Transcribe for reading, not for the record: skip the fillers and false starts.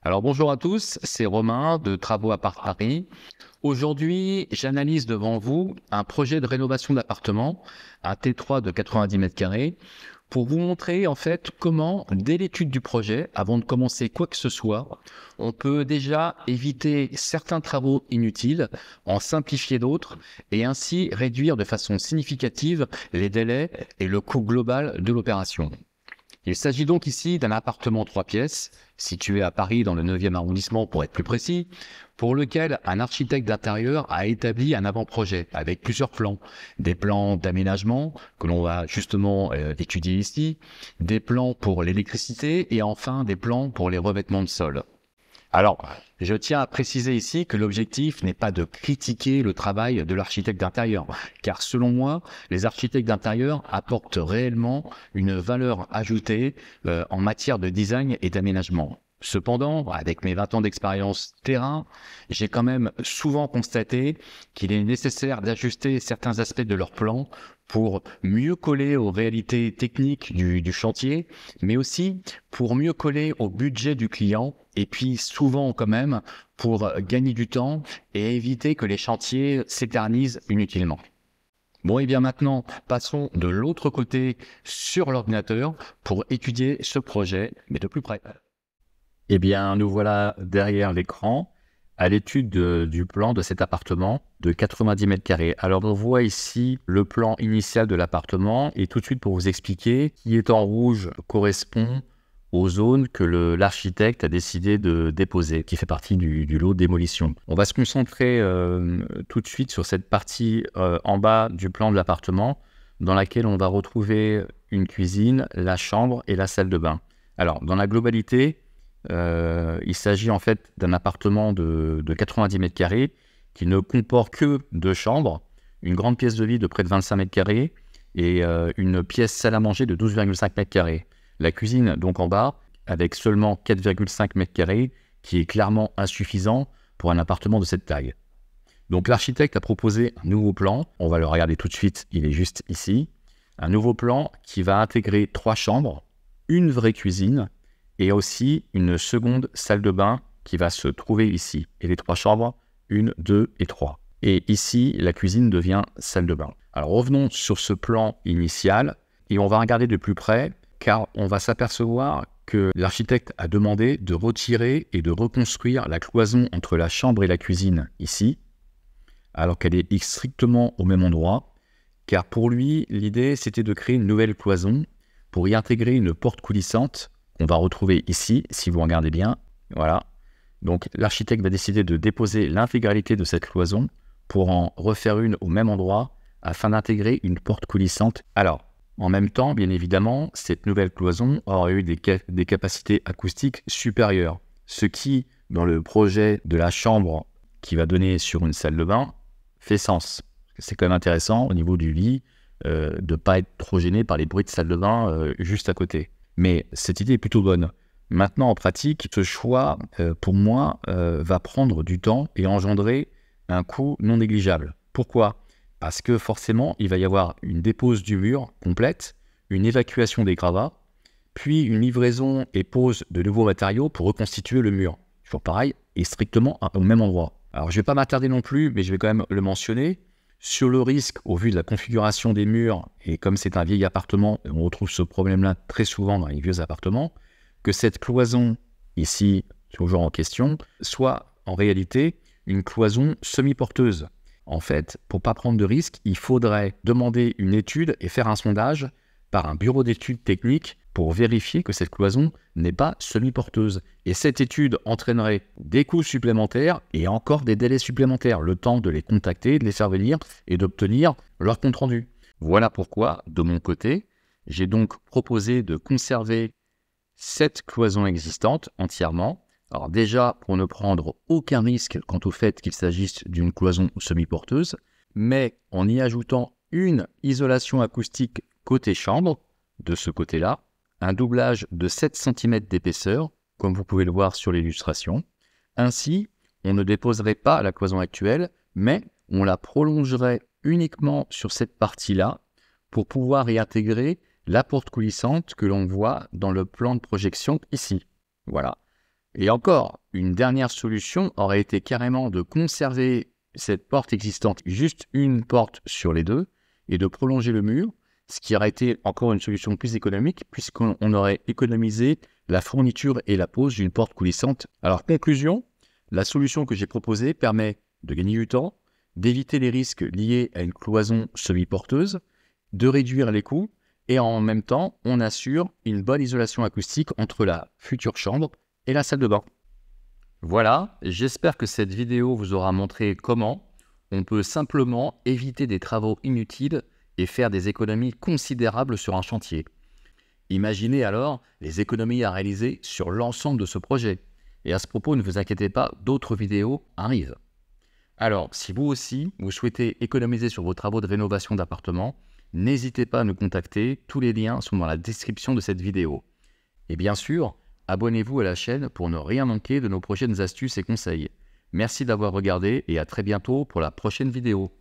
Alors bonjour à tous, c'est Romain de Travaux à Paris. Aujourd'hui, j'analyse devant vous un projet de rénovation d'appartement, un T3 de 90 mètres carrés, pour vous montrer en fait comment, dès l'étude du projet, avant de commencer quoi que ce soit, on peut déjà éviter certains travaux inutiles, en simplifier d'autres et ainsi réduire de façon significative les délais et le coût global de l'opération. Il s'agit donc ici d'un appartement 3 pièces, situé à Paris dans le 9e arrondissement pour être plus précis, pour lequel un architecte d'intérieur a établi un avant-projet avec plusieurs plans. Des plans d'aménagement que l'on va justement étudier ici, des plans pour l'électricité et enfin des plans pour les revêtements de sol. Alors, je tiens à préciser ici que l'objectif n'est pas de critiquer le travail de l'architecte d'intérieur, car selon moi, les architectes d'intérieur apportent réellement une valeur ajoutée en matière de design et d'aménagement. Cependant, avec mes 20 ans d'expérience terrain, j'ai quand même souvent constaté qu'il est nécessaire d'ajuster certains aspects de leur plan pour mieux coller aux réalités techniques du chantier, mais aussi pour mieux coller au budget du client et puis souvent quand même pour gagner du temps et éviter que les chantiers s'éternisent inutilement. Bon, et bien maintenant, passons de l'autre côté sur l'ordinateur pour étudier ce projet, mais de plus près. Eh bien, nous voilà derrière l'écran à l'étude du plan de cet appartement de 90 mètres carrés. Alors, on voit ici le plan initial de l'appartement et tout de suite pour vous expliquer, qui est en rouge correspond aux zones que l'architecte a décidé de déposer, qui fait partie du lot démolition. On va se concentrer tout de suite sur cette partie en bas du plan de l'appartement, dans laquelle on va retrouver une cuisine, la chambre et la salle de bain. Alors, dans la globalité, il s'agit en fait d'un appartement de 90 mètres carrés qui ne comporte que 2 chambres, une grande pièce de lit de près de 25 mètres carrés et une pièce salle à manger de 12,5 mètres carrés. La cuisine donc en bas avec seulement 4,5 mètres carrés qui est clairement insuffisant pour un appartement de cette taille. Donc l'architecte a proposé un nouveau plan, on va le regarder tout de suite, il est juste ici. Un nouveau plan qui va intégrer 3 chambres, une vraie cuisine et aussi une seconde salle de bain qui va se trouver ici. Et les 3 chambres, 1, 2 et 3. Et ici, la cuisine devient salle de bain. Alors revenons sur ce plan initial et on va regarder de plus près car on va s'apercevoir que l'architecte a demandé de retirer et de reconstruire la cloison entre la chambre et la cuisine ici, alors qu'elle est strictement au même endroit, car pour lui, l'idée c'était de créer une nouvelle cloison pour y intégrer une porte coulissante qu'on va retrouver ici, si vous regardez bien, voilà. Donc l'architecte va décider de déposer l'intégralité de cette cloison pour en refaire une au même endroit afin d'intégrer une porte coulissante. Alors, en même temps, bien évidemment, cette nouvelle cloison aura eu des capacités acoustiques supérieures, ce qui, dans le projet de la chambre qui va donner sur une salle de bain, fait sens. C'est quand même intéressant au niveau du lit de ne pas être trop gêné par les bruits de salle de bain juste à côté. Mais cette idée est plutôt bonne. Maintenant, en pratique, ce choix, pour moi, va prendre du temps et engendrer un coût non négligeable. Pourquoi ? Parce que forcément, il va y avoir une dépose du mur complète, une évacuation des gravats, puis une livraison et pose de nouveaux matériaux pour reconstituer le mur. Toujours pareil, et strictement au même endroit. Alors, je ne vais pas m'attarder non plus, mais je vais quand même le mentionner. Sur le risque, au vu de la configuration des murs, et comme c'est un vieil appartement, on retrouve ce problème-là très souvent dans les vieux appartements, que cette cloison, ici, toujours en question, soit en réalité une cloison semi-porteuse. En fait, pour ne pas prendre de risque, il faudrait demander une étude et faire un sondage par un bureau d'études techniques pour vérifier que cette cloison n'est pas semi-porteuse. Et cette étude entraînerait des coûts supplémentaires et encore des délais supplémentaires, le temps de les contacter, de les faire venir et d'obtenir leur compte-rendu. Voilà pourquoi, de mon côté, j'ai donc proposé de conserver cette cloison existante entièrement. Alors déjà, pour ne prendre aucun risque quant au fait qu'il s'agisse d'une cloison semi-porteuse, mais en y ajoutant une isolation acoustique côté chambre, de ce côté-là, un doublage de 7 cm d'épaisseur, comme vous pouvez le voir sur l'illustration. Ainsi, on ne déposerait pas la cloison actuelle, mais on la prolongerait uniquement sur cette partie-là pour pouvoir y intégrer la porte coulissante que l'on voit dans le plan de projection ici. Voilà. Et encore, une dernière solution aurait été carrément de conserver cette porte existante, juste une porte sur les deux, et de prolonger le mur, ce qui aurait été encore une solution plus économique, puisqu'on aurait économisé la fourniture et la pose d'une porte coulissante. Alors, conclusion, la solution que j'ai proposée permet de gagner du temps, d'éviter les risques liés à une cloison semi-porteuse, de réduire les coûts, et en même temps, on assure une bonne isolation acoustique entre la future chambre et la salle de bain. Voilà, j'espère que cette vidéo vous aura montré comment on peut simplement éviter des travaux inutiles et faire des économies considérables sur un chantier. Imaginez alors les économies à réaliser sur l'ensemble de ce projet. Et à ce propos, ne vous inquiétez pas, d'autres vidéos arrivent. Alors, si vous aussi, vous souhaitez économiser sur vos travaux de rénovation d'appartement, n'hésitez pas à nous contacter, tous les liens sont dans la description de cette vidéo. Et bien sûr, abonnez-vous à la chaîne pour ne rien manquer de nos prochaines astuces et conseils. Merci d'avoir regardé et à très bientôt pour la prochaine vidéo.